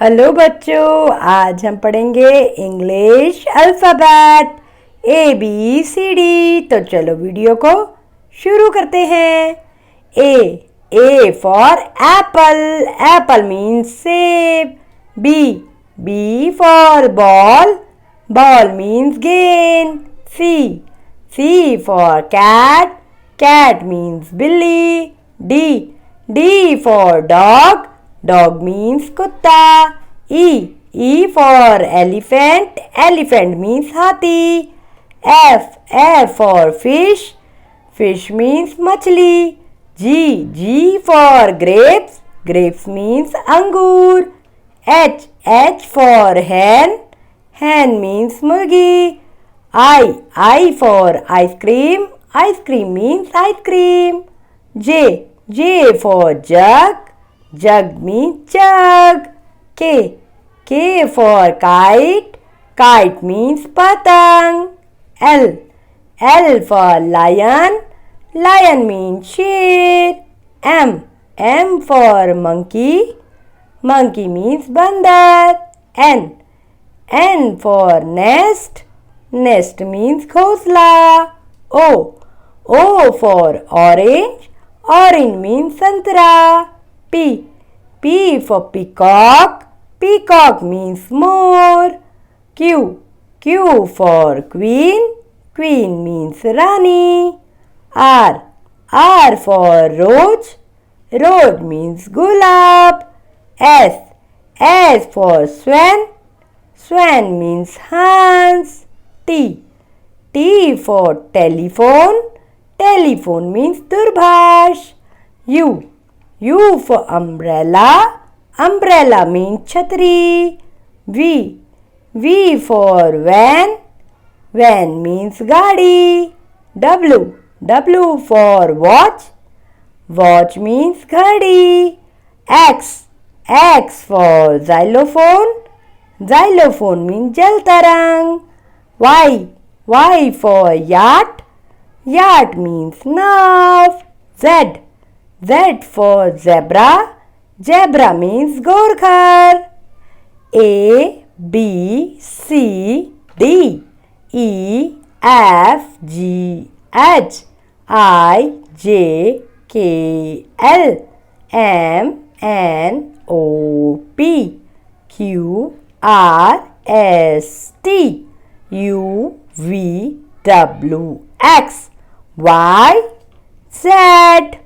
Hello बच्चों, आज हम पढ़ेंगे इंग्लिश अल्फ़ाबेट ABCD। तो चलो वीडियो को शुरू करते हैं। A for apple, apple means सेब। B for ball, ball means गेंद। C for cat, cat means बिल्ली। D for dog, dog means kutta. E for elephant, elephant means hathi. F for fish, fish means machli. G for grapes, grapes means angur. H for hen, hen means murgi. I for ice cream, ice cream means ice cream. J for jug, jug means jug. K for kite, kite means patang. L for lion, lion means sher. M for monkey, monkey means bandar. N for nest, nest means ghosla. O for orange, orange means santara. P for peacock, peacock means more. Q for queen, queen means rani. R for rose, rose means gulab. S for swan, swan means hans. T for telephone, telephone means Durbhash. U for umbrella, umbrella means Chhatri. V for van, van means Gadi. W for watch, watch means Ghadi. X for xylophone, xylophone means Jaltarang. Y for yacht, yacht means nav. Z for zebra, zebra means Gorkhar. A B C D E F G H I J K L M N O P Q R S T U V W X Y Z.